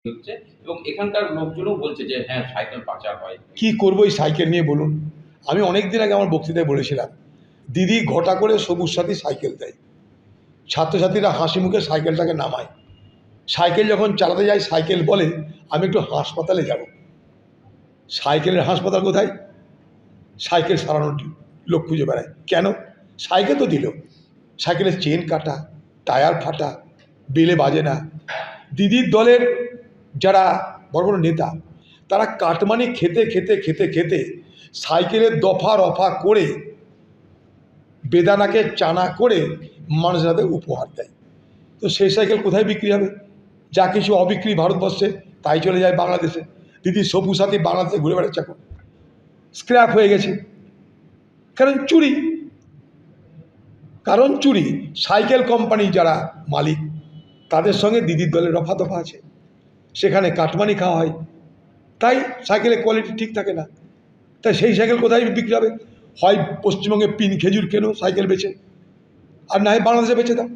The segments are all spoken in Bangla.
হচ্ছে এবং এখানকার লোকজনও বলছে যে হ্যাঁ সাইকেল পাচার হয়। কি করবো এই সাইকেল নিয়ে বলুন? আমি অনেক দিন আগে আমার বক্তৃতায় বলেছিলাম, দিদি ঘটা করে সবুজ সাথী সাইকেল দেয়, ছাত্রছাত্রীরা হাসি মুখে সাইকেলটাকে নামায়। সাইকেল যখন চালাতে যায় সাইকেল বলে আমি একটু হাসপাতালে যাব। সাইকেলের হাসপাতাল কোথায়? সাইকেল সারানোর লোক খুঁজে বেড়ায়। কেন? সাইকেল তো দিল, সাইকেলের চেন কাটা, টায়ার ফাটা, বেলে বাজে না। দিদির দলের যারা বড় বড় নেতা, তারা কাটমানি খেতে খেতে খেতে খেতে সাইকেলের দফা রফা করে বেদানাকে চানা করে মানুষের হাতে উপহার দেয়। তো সেই সাইকেল কোথায় বিক্রি হবে? যা কিছু অবিক্রি ভারতবর্ষে তাই চলে যায় বাংলাদেশে। দিদি সবুজ সাথী বাংলাদেশে ঘুরে বেড়াচ্ছে, এখন স্ক্র্যাপ হয়ে গেছে। কারণ চুরি, কারণ চুরি। সাইকেল কোম্পানি যারা মালিক, তাদের সঙ্গে দিদির দলের রফা দফা আছে, সেখানে কাটমানি খাওয়া হয়, তাই সাইকেলের কোয়ালিটি ঠিক থাকে না। তাই সেই সাইকেল কোথায় বিক্রি হবে? হয় পশ্চিমবঙ্গে পিন খেজুর কেনো সাইকেল বেচে, আর না হয় বাংলাদেশে বেচে দাও।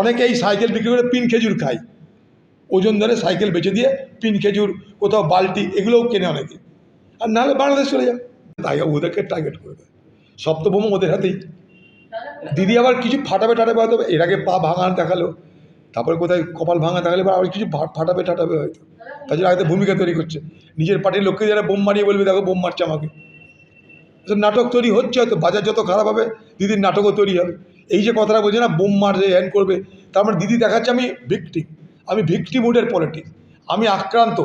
অনেকে এই সাইকেল বিক্রি করে পিন খেজুর খায়, ওজন ধরে সাইকেল বেচে দিয়ে পিন খেজুর, কোথাও বালতি, এগুলোও কেনে অনেকে। আর নাহলে বাংলাদেশ চলে যায়, তাই ওদেরকে টার্গেট করবে। সপ্তভৌম ওদের হাতেই। দিদি আবার কিছু ফাটাবে টাটাবে হয়তো, এর আগে পা ভাঙা দেখালো, তারপরে কোথায় কপাল ভাঙা দেখালে, আবার কিছু ফাটাবে টাটাবে হয়তো। তার জন্য হয়তো ভূমিকা তৈরি করছে, নিজের পার্টির লোককে যারা বোম মারিয়ে বলবে দেখো বোম মারছে আমাকে। নাটক তৈরি হচ্ছে, হয়তো বাজার যত খারাপ হবে দিদির নাটকও তৈরি হবে। এই যে কথাটা বলছে না, বোম মারছে হ্যান করবে, তার মানে দিদি দেখাচ্ছে আমি ভিকটিম, আমি ভিকটিমহুডের পলিটিক্স, আমি আক্রান্ত।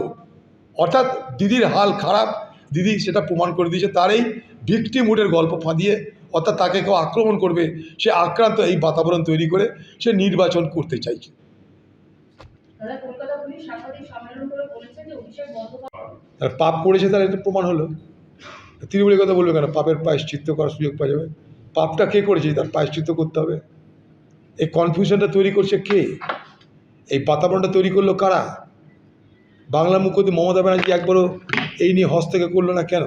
অর্থাৎ দিদির হাল খারাপ, দিদি সেটা প্রমাণ করে দিয়েছে তার এই ভিকটিমহুডের গল্প ফাঁদিয়ে। অর্থাৎ তাকে কেউ আক্রমণ করবে, সে আক্রান্ত, এই বাতাবরণ তৈরি করে সে নির্বাচন করতে চাইছে। পাপ করেছে, তার এটা প্রমাণ হলো। তৃণমূলের কথা বলবে কেন? পাপের প্রায়শ্চিত্ত করার সুযোগ পাওয়া যাবে। পাপটা কে করেছে তার প্রায়শ্চিত্ত করতে হবে। এই কনফিউশনটা তৈরি করছে কে? এই বাতাবরণটা তৈরি করলো কারা? বাংলা মুখ্যমন্ত্রী মমতা ব্যানার্জি একবারও এই নিয়ে হস্তক্ষেপ করলো না কেন?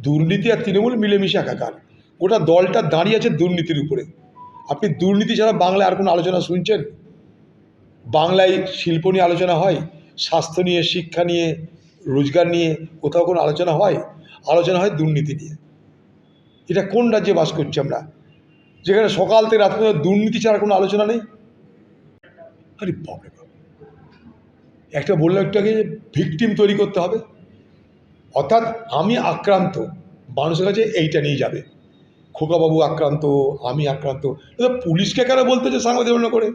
দুর্নীতি আর তৃণমূল মিলেমিশে একাকার। গোটা দলটা দাঁড়িয়ে আছে দুর্নীতির উপরে। আপনি দুর্নীতি ছাড়া বাংলায় আর কোনো আলোচনা শুনছেন? বাংলায় শিল্প নিয়ে আলোচনা হয়, স্বাস্থ্য নিয়ে, শিক্ষা নিয়ে, রোজগার নিয়ে কোথাও কোনো আলোচনা হয়? আলোচনা হয় দুর্নীতি নিয়ে। এটা কোন রাজ্যে বাস করছি আমরা, যেখানে সকাল থেকে রাত পর্যন্ত দুর্নীতি ছাড়া কোনো আলোচনা নেই? আরে বাপরে বাপ, একটা বললাম একটু আগে, ভিকটিম তৈরি করতে হবে। অর্থাৎ আমি আক্রান্ত, মানুষের কাছে এইটা নিয়ে যাবে, খোকাবাবু আক্রান্ত, আমি আক্রান্ত। পুলিশকে কেন বলতে হচ্ছে সাংবাদিক সম্মেলন করে?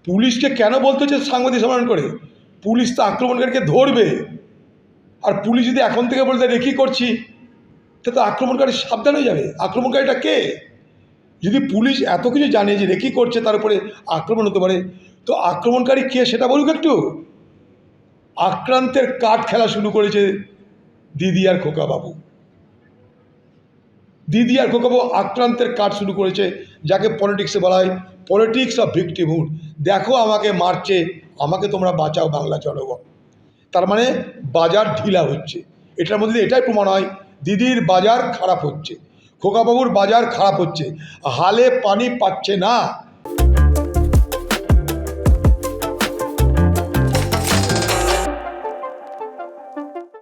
পুলিশকে কেন বলতে হচ্ছে সাংবাদিক সম্মেলন করে? পুলিশ তো আক্রমণকারীকে ধরবে। আর পুলিশ যদি এখন থেকে বলতে রেকি করছি, তো আক্রমণকারী সাবধান হয়ে যাবে। আক্রমণকারীটা কে? যদি পুলিশ এত কিছু জানে যে রেকি করছে, তার উপরে আক্রমণ হতে পারে, তো আক্রমণকারী কে সেটা বলুক একটু। আক্রান্তের কার্ড খেলা শুরু করেছে দিদি আর খোকাবাবু। দিদি আর খোকাবাবু আক্রান্তের কার্ড শুরু করেছে, যাকে পলিটিক্সে বলা হয় পলিটিক্স অফ ভিকটিমহুড। দেখো আমাকে মারছে, আমাকে তোমরা বাঁচাও বাংলা জনগণ। তার মানে বাজার ঢিলা হচ্ছে। এটার মধ্যে এটাই প্রমাণ হয় দিদির বাজার খারাপ হচ্ছে, খোকাবাবুর বাজার খারাপ হচ্ছে। হালে পানি পাচ্ছে না,